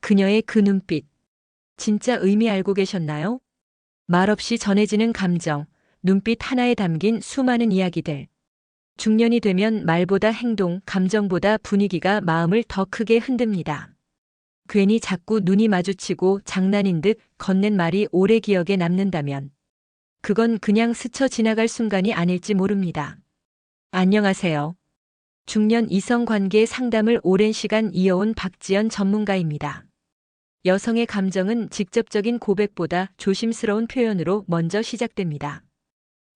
그녀의 그 눈빛. 진짜 의미 알고 계셨나요? 말없이 전해지는 감정, 눈빛 하나에 담긴 수많은 이야기들. 중년이 되면 말보다 행동, 감정보다 분위기가 마음을 더 크게 흔듭니다. 괜히 자꾸 눈이 마주치고 장난인 듯 건넨 말이 오래 기억에 남는다면 그건 그냥 스쳐 지나갈 순간이 아닐지 모릅니다. 안녕하세요. 중년 이성 관계 상담을 오랜 시간 이어온 박지연 전문가입니다. 여성의 감정은 직접적인 고백보다 조심스러운 표현으로 먼저 시작됩니다.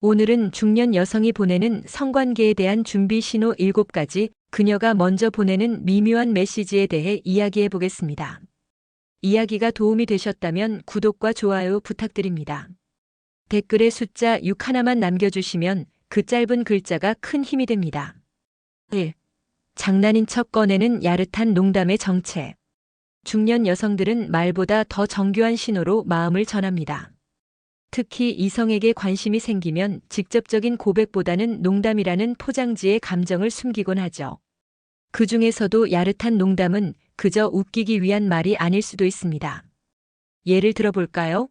오늘은 중년 여성이 보내는 성관계에 대한 준비 신호 7가지, 그녀가 먼저 보내는 미묘한 메시지에 대해 이야기해 보겠습니다. 이야기가 도움이 되셨다면 구독과 좋아요 부탁드립니다. 댓글에 숫자 6 하나만 남겨주시면 그 짧은 글자가 큰 힘이 됩니다. 1. 장난인 척 꺼내는 야릇한 농담의 정체. 중년 여성들은 말보다 더 정교한 신호로 마음을 전합니다. 특히 이성에게 관심이 생기면 직접적인 고백보다는 농담이라는 포장지에 감정을 숨기곤 하죠. 그 중에서도 야릇한 농담은 그저 웃기기 위한 말이 아닐 수도 있습니다. 예를 들어볼까요?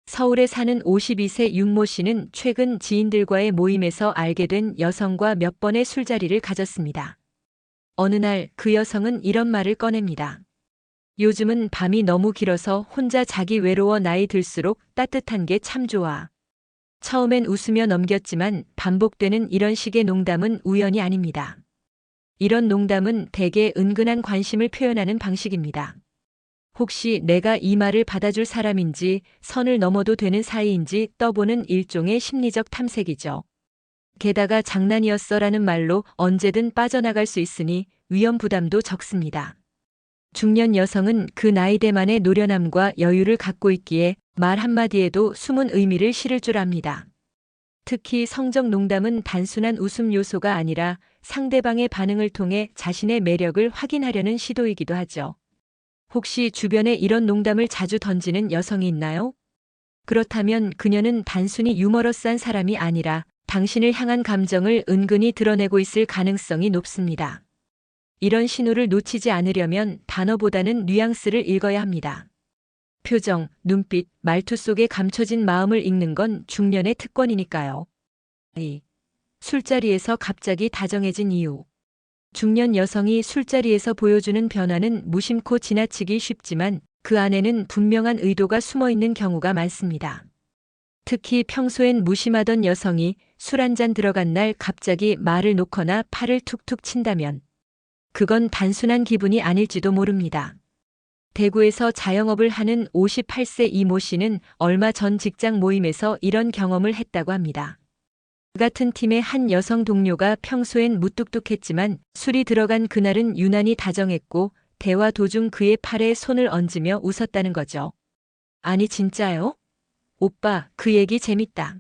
서울에 사는 52세 윤모 씨는 최근 지인들과의 모임에서 알게 된 여성과 몇 번의 술자리를 가졌습니다. 어느 날 그 여성은 이런 말을 꺼냅니다. 요즘은 밤이 너무 길어서 혼자 자기 외로워 나이 들수록 따뜻한 게 참 좋아. 처음엔 웃으며 넘겼지만 반복되는 이런 식의 농담은 우연이 아닙니다. 이런 농담은 대개 은근한 관심을 표현하는 방식입니다. 혹시 내가 이 말을 받아줄 사람인지, 선을 넘어도 되는 사이인지 떠보는 일종의 심리적 탐색이죠. 게다가 장난이었어라는 말로 언제든 빠져나갈 수 있으니 위험 부담도 적습니다. 중년 여성은 그 나이대만의 노련함과 여유를 갖고 있기에 말 한마디에도 숨은 의미를 실을 줄 압니다. 특히 성적 농담은 단순한 웃음 요소가 아니라 상대방의 반응을 통해 자신의 매력을 확인하려는 시도이기도 하죠. 혹시 주변에 이런 농담을 자주 던지는 여성이 있나요? 그렇다면 그녀는 단순히 유머러스한 사람이 아니라 당신을 향한 감정을 은근히 드러내고 있을 가능성이 높습니다. 이런 신호를 놓치지 않으려면 단어보다는 뉘앙스를 읽어야 합니다. 표정, 눈빛, 말투 속에 감춰진 마음을 읽는 건 중년의 특권이니까요. 2. 술자리에서 갑자기 다정해진 이유. 중년 여성이 술자리에서 보여주는 변화는 무심코 지나치기 쉽지만 그 안에는 분명한 의도가 숨어 있는 경우가 많습니다. 특히 평소엔 무심하던 여성이 술 한잔 들어간 날 갑자기 말을 놓거나 팔을 툭툭 친다면 그건 단순한 기분이 아닐지도 모릅니다. 대구에서 자영업을 하는 58세 이모 씨는 얼마 전 직장 모임에서 이런 경험을 했다고 합니다. 그 같은 팀의 한 여성 동료가 평소엔 무뚝뚝했지만 술이 들어간 그날은 유난히 다정했고 대화 도중 그의 팔에 손을 얹으며 웃었다는 거죠. 아니 진짜요? 오빠, 그 얘기 재밌다.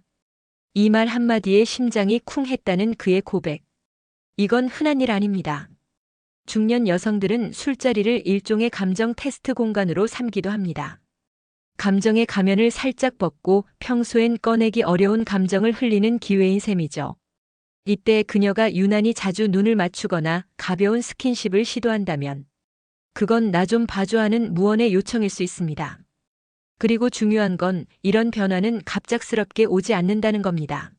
이 말 한마디에 심장이 쿵 했다는 그의 고백. 이건 흔한 일 아닙니다. 중년 여성들은 술자리를 일종의 감정 테스트 공간으로 삼기도 합니다. 감정의 가면을 살짝 벗고 평소엔 꺼내기 어려운 감정을 흘리는 기회인 셈이죠. 이때 그녀가 유난히 자주 눈을 맞추거나 가벼운 스킨십을 시도한다면 그건 나 좀 봐줘 하는 무언의 요청일 수 있습니다. 그리고 중요한 건 이런 변화는 갑작스럽게 오지 않는다는 겁니다.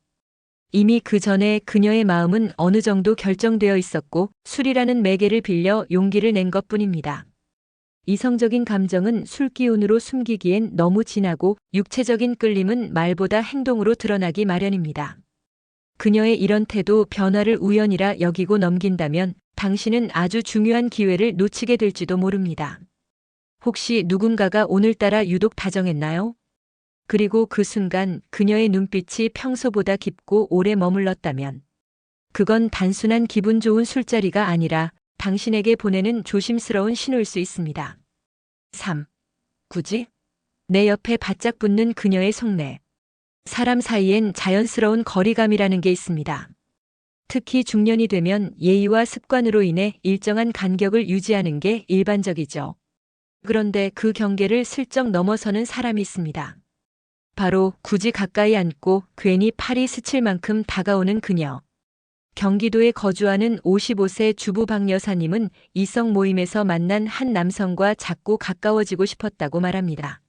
이미 그 전에 그녀의 마음은 어느 정도 결정되어 있었고 술이라는 매개를 빌려 용기를 낸 것뿐입니다. 이성적인 감정은 술 기운으로 숨기기엔 너무 진하고 육체적인 끌림은 말보다 행동으로 드러나기 마련입니다. 그녀의 이런 태도 변화를 우연이라 여기고 넘긴다면 당신은 아주 중요한 기회를 놓치게 될지도 모릅니다. 혹시 누군가가 오늘따라 유독 다정했나요? 그리고 그 순간 그녀의 눈빛이 평소보다 깊고 오래 머물렀다면 그건 단순한 기분 좋은 술자리가 아니라 당신에게 보내는 조심스러운 신호일 수 있습니다. 3. 굳이? 내 옆에 바짝 붙는 그녀의 속내. 사람 사이엔 자연스러운 거리감이라는 게 있습니다. 특히 중년이 되면 예의와 습관으로 인해 일정한 간격을 유지하는 게 일반적이죠. 그런데 그 경계를 슬쩍 넘어서는 사람이 있습니다. 바로 굳이 가까이 앉고 괜히 팔이 스칠 만큼 다가오는 그녀. 경기도에 거주하는 55세 주부 박 여사님은 이성 모임에서 만난 한 남성과 자꾸 가까워지고 싶었다고 말합니다.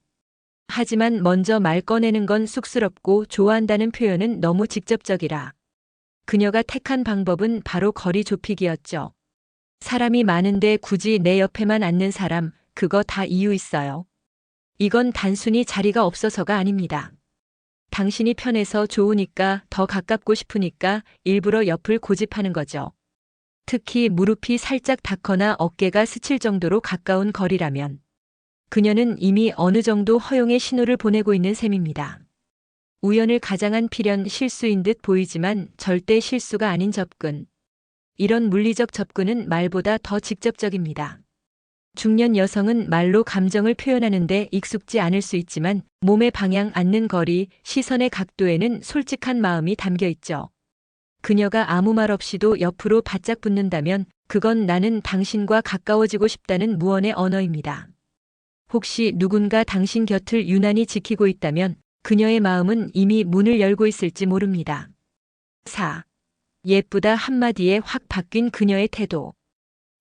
하지만 먼저 말 꺼내는 건 쑥스럽고 좋아한다는 표현은 너무 직접적이라 그녀가 택한 방법은 바로 거리 좁히기였죠. 사람이 많은데 굳이 내 옆에만 앉는 사람, 그거 다 이유 있어요. 이건 단순히 자리가 없어서가 아닙니다. 당신이 편해서 좋으니까 더 가깝고 싶으니까 일부러 옆을 고집하는 거죠. 특히 무릎이 살짝 닿거나 어깨가 스칠 정도로 가까운 거리라면 그녀는 이미 어느 정도 허용의 신호를 보내고 있는 셈입니다. 우연을 가장한 필연 실수인 듯 보이지만 절대 실수가 아닌 접근. 이런 물리적 접근은 말보다 더 직접적입니다. 중년 여성은 말로 감정을 표현하는데 익숙지 않을 수 있지만 몸의 방향, 앉는 거리, 시선의 각도에는 솔직한 마음이 담겨 있죠. 그녀가 아무 말 없이도 옆으로 바짝 붙는다면 그건 나는 당신과 가까워지고 싶다는 무언의 언어입니다. 혹시 누군가 당신 곁을 유난히 지키고 있다면 그녀의 마음은 이미 문을 열고 있을지 모릅니다. 4. 예쁘다 한마디에 확 바뀐 그녀의 태도.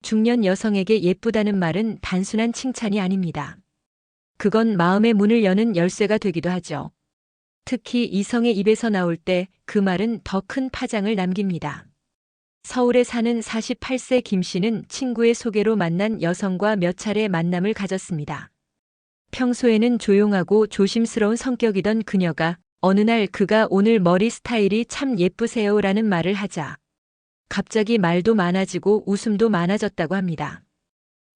중년 여성에게 예쁘다는 말은 단순한 칭찬이 아닙니다. 그건 마음의 문을 여는 열쇠가 되기도 하죠. 특히 이성의 입에서 나올 때 그 말은 더 큰 파장을 남깁니다. 서울에 사는 48세 김 씨는 친구의 소개로 만난 여성과 몇 차례 만남을 가졌습니다. 평소에는 조용하고 조심스러운 성격이던 그녀가 어느 날 그가 오늘 머리 스타일이 참 예쁘세요라는 말을 하자 갑자기 말도 많아지고 웃음도 많아졌다고 합니다.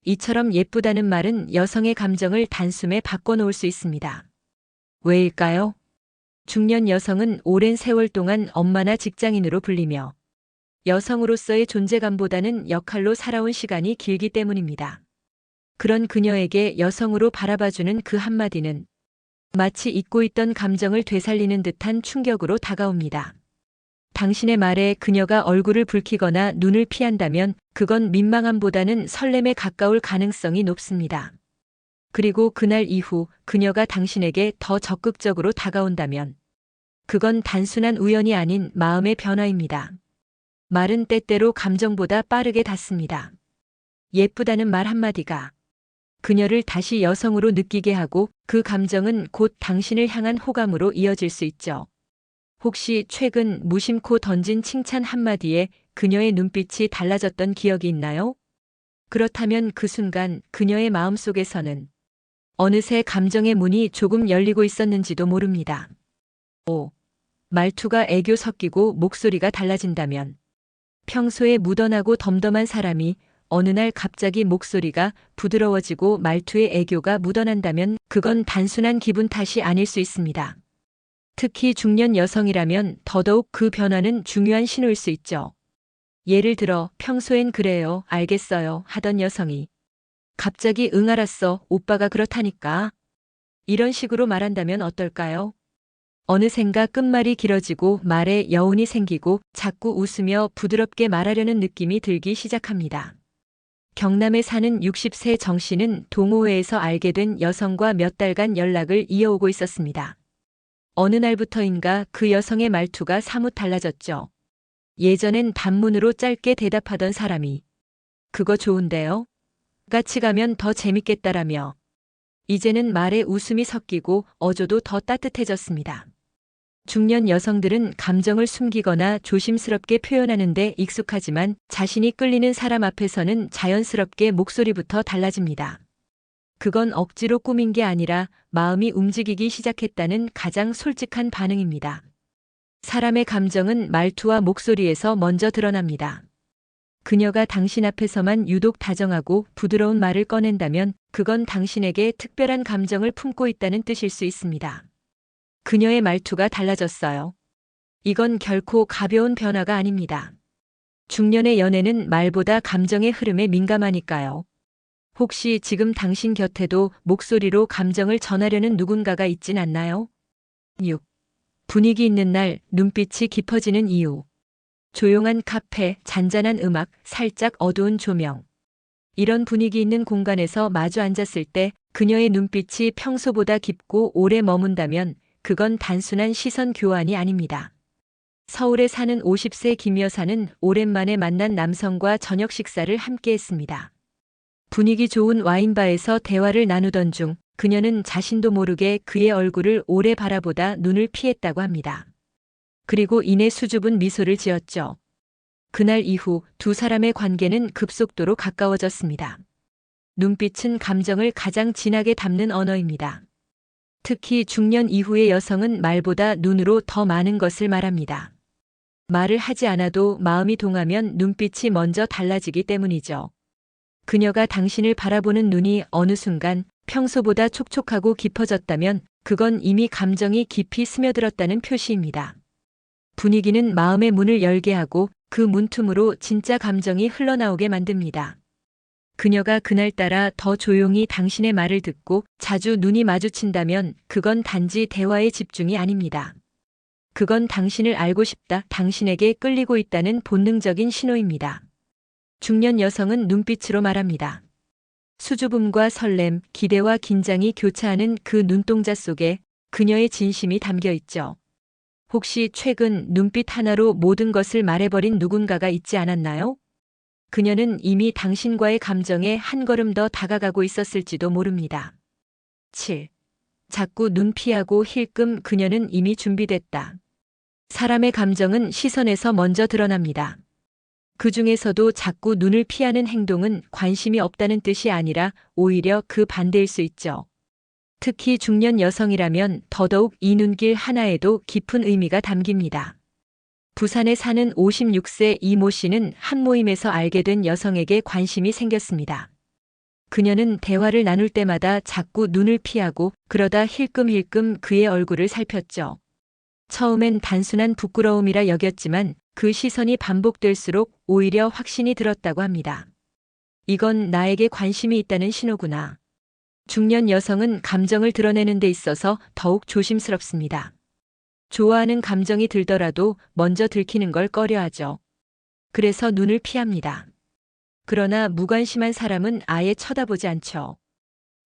이처럼 예쁘다는 말은 여성의 감정을 단숨에 바꿔놓을 수 있습니다. 왜일까요? 중년 여성은 오랜 세월 동안 엄마나 직장인으로 불리며 여성으로서의 존재감보다는 역할로 살아온 시간이 길기 때문입니다. 그런 그녀에게 여성으로 바라봐주는 그 한마디는 마치 잊고 있던 감정을 되살리는 듯한 충격으로 다가옵니다. 당신의 말에 그녀가 얼굴을 붉히거나 눈을 피한다면 그건 민망함보다는 설렘에 가까울 가능성이 높습니다. 그리고 그날 이후 그녀가 당신에게 더 적극적으로 다가온다면 그건 단순한 우연이 아닌 마음의 변화입니다. 말은 때때로 감정보다 빠르게 닿습니다. 예쁘다는 말 한마디가 그녀를 다시 여성으로 느끼게 하고 그 감정은 곧 당신을 향한 호감으로 이어질 수 있죠. 혹시 최근 무심코 던진 칭찬 한마디에 그녀의 눈빛이 달라졌던 기억이 있나요? 그렇다면 그 순간 그녀의 마음속에서는 어느새 감정의 문이 조금 열리고 있었는지도 모릅니다. 5. 말투가 애교 섞이고 목소리가 달라진다면 평소에 무던하고 덤덤한 사람이 어느 날 갑자기 목소리가 부드러워지고 말투에 애교가 묻어난다면 그건 단순한 기분 탓이 아닐 수 있습니다. 특히 중년 여성이라면 더더욱 그 변화는 중요한 신호일 수 있죠. 예를 들어 평소엔 그래요, 알겠어요 하던 여성이 갑자기 응 알았어, 오빠가 그렇다니까. 이런 식으로 말한다면 어떨까요? 어느샌가 끝말이 길어지고 말에 여운이 생기고 자꾸 웃으며 부드럽게 말하려는 느낌이 들기 시작합니다. 경남에 사는 60세 정 씨는 동호회에서 알게 된 여성과 몇 달간 연락을 이어오고 있었습니다. 어느 날부터인가 그 여성의 말투가 사뭇 달라졌죠. 예전엔 단문으로 짧게 대답하던 사람이 그거 좋은데요? 같이 가면 더 재밌겠다라며 이제는 말에 웃음이 섞이고 어조도 더 따뜻해졌습니다. 중년 여성들은 감정을 숨기거나 조심스럽게 표현하는데 익숙하지만 자신이 끌리는 사람 앞에서는 자연스럽게 목소리부터 달라집니다. 그건 억지로 꾸민 게 아니라 마음이 움직이기 시작했다는 가장 솔직한 반응입니다. 사람의 감정은 말투와 목소리에서 먼저 드러납니다. 그녀가 당신 앞에서만 유독 다정하고 부드러운 말을 꺼낸다면 그건 당신에게 특별한 감정을 품고 있다는 뜻일 수 있습니다. 그녀의 말투가 달라졌어요. 이건 결코 가벼운 변화가 아닙니다. 중년의 연애는 말보다 감정의 흐름에 민감하니까요. 혹시 지금 당신 곁에도 목소리로 감정을 전하려는 누군가가 있진 않나요? 6. 분위기 있는 날 눈빛이 깊어지는 이유. 조용한 카페, 잔잔한 음악, 살짝 어두운 조명. 이런 분위기 있는 공간에서 마주 앉았을 때 그녀의 눈빛이 평소보다 깊고 오래 머문다면 그건 단순한 시선 교환이 아닙니다. 서울에 사는 50세 김 여사는 오랜만에 만난 남성과 저녁 식사를 함께 했습니다. 분위기 좋은 와인바에서 대화를 나누던 중 그녀는 자신도 모르게 그의 얼굴을 오래 바라보다 눈을 피했다고 합니다. 그리고 이내 수줍은 미소를 지었죠. 그날 이후 두 사람의 관계는 급속도로 가까워졌습니다. 눈빛은 감정을 가장 진하게 담는 언어입니다. 특히 중년 이후의 여성은 말보다 눈으로 더 많은 것을 말합니다. 말을 하지 않아도 마음이 동하면 눈빛이 먼저 달라지기 때문이죠. 그녀가 당신을 바라보는 눈이 어느 순간 평소보다 촉촉하고 깊어졌다면 그건 이미 감정이 깊이 스며들었다는 표시입니다. 분위기는 마음의 문을 열게 하고 그 문틈으로 진짜 감정이 흘러나오게 만듭니다. 그녀가 그날따라 더 조용히 당신의 말을 듣고 자주 눈이 마주친다면 그건 단지 대화의 집중이 아닙니다. 그건 당신을 알고 싶다, 당신에게 끌리고 있다는 본능적인 신호입니다. 중년 여성은 눈빛으로 말합니다. 수줍음과 설렘, 기대와 긴장이 교차하는 그 눈동자 속에 그녀의 진심이 담겨 있죠. 혹시 최근 눈빛 하나로 모든 것을 말해버린 누군가가 있지 않았나요? 그녀는 이미 당신과의 감정에 한 걸음 더 다가가고 있었을지도 모릅니다. 7. 자꾸 눈 피하고 힐끔. 그녀는 이미 준비됐다. 사람의 감정은 시선에서 먼저 드러납니다. 그 중에서도 자꾸 눈을 피하는 행동은 관심이 없다는 뜻이 아니라 오히려 그 반대일 수 있죠. 특히 중년 여성이라면 더더욱 이 눈길 하나에도 깊은 의미가 담깁니다. 부산에 사는 56세 이모 씨는 한 모임에서 알게 된 여성에게 관심이 생겼습니다. 그녀는 대화를 나눌 때마다 자꾸 눈을 피하고 그러다 힐끔힐끔 그의 얼굴을 살폈죠. 처음엔 단순한 부끄러움이라 여겼지만 그 시선이 반복될수록 오히려 확신이 들었다고 합니다. 이건 나에게 관심이 있다는 신호구나. 중년 여성은 감정을 드러내는 데 있어서 더욱 조심스럽습니다. 좋아하는 감정이 들더라도 먼저 들키는 걸 꺼려하죠. 그래서 눈을 피합니다. 그러나 무관심한 사람은 아예 쳐다보지 않죠.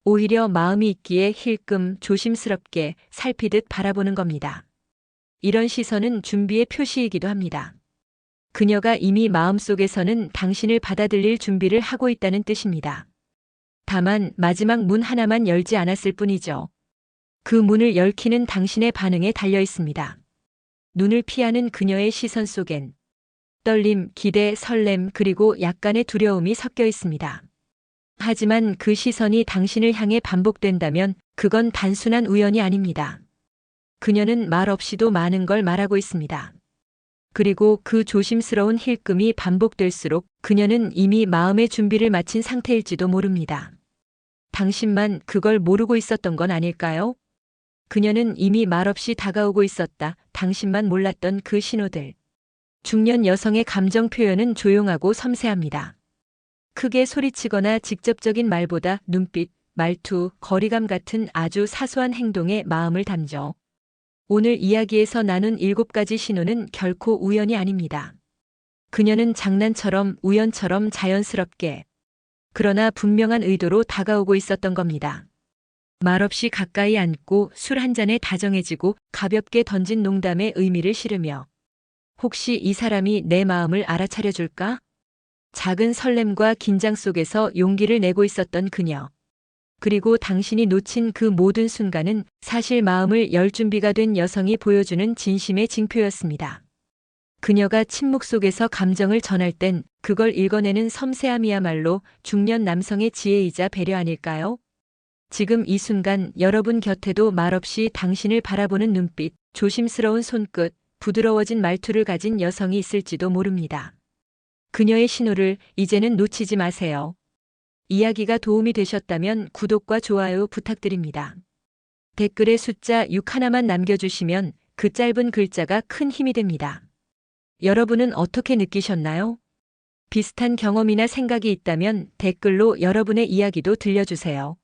오히려 마음이 있기에 힐끔 조심스럽게 살피듯 바라보는 겁니다. 이런 시선은 준비의 표시이기도 합니다. 그녀가 이미 마음속에서는 당신을 받아들일 준비를 하고 있다는 뜻입니다. 다만 마지막 문 하나만 열지 않았을 뿐이죠. 그 문을 열키는 당신의 반응에 달려 있습니다. 눈을 피하는 그녀의 시선 속엔 떨림, 기대, 설렘 그리고 약간의 두려움이 섞여 있습니다. 하지만 그 시선이 당신을 향해 반복된다면 그건 단순한 우연이 아닙니다. 그녀는 말 없이도 많은 걸 말하고 있습니다. 그리고 그 조심스러운 힐끔이 반복될수록 그녀는 이미 마음의 준비를 마친 상태일지도 모릅니다. 당신만 그걸 모르고 있었던 건 아닐까요? 그녀는 이미 말없이 다가오고 있었다. 당신만 몰랐던 그 신호들. 중년 여성의 감정 표현은 조용하고 섬세합니다. 크게 소리치거나 직접적인 말보다 눈빛, 말투, 거리감 같은 아주 사소한 행동에 마음을 담죠. 오늘 이야기에서 나눈 7가지 신호는 결코 우연이 아닙니다. 그녀는 장난처럼 우연처럼 자연스럽게 그러나 분명한 의도로 다가오고 있었던 겁니다. 말없이 가까이 앉고 술 한 잔에 다정해지고 가볍게 던진 농담의 의미를 실으며 혹시 이 사람이 내 마음을 알아차려줄까? 작은 설렘과 긴장 속에서 용기를 내고 있었던 그녀. 그리고 당신이 놓친 그 모든 순간은 사실 마음을 열 준비가 된 여성이 보여주는 진심의 징표였습니다. 그녀가 침묵 속에서 감정을 전할 땐 그걸 읽어내는 섬세함이야말로 중년 남성의 지혜이자 배려 아닐까요? 지금 이 순간 여러분 곁에도 말없이 당신을 바라보는 눈빛, 조심스러운 손끝, 부드러워진 말투를 가진 여성이 있을지도 모릅니다. 그녀의 신호를 이제는 놓치지 마세요. 이야기가 도움이 되셨다면 구독과 좋아요 부탁드립니다. 댓글에 숫자 6 하나만 남겨주시면 그 짧은 글자가 큰 힘이 됩니다. 여러분은 어떻게 느끼셨나요? 비슷한 경험이나 생각이 있다면 댓글로 여러분의 이야기도 들려주세요.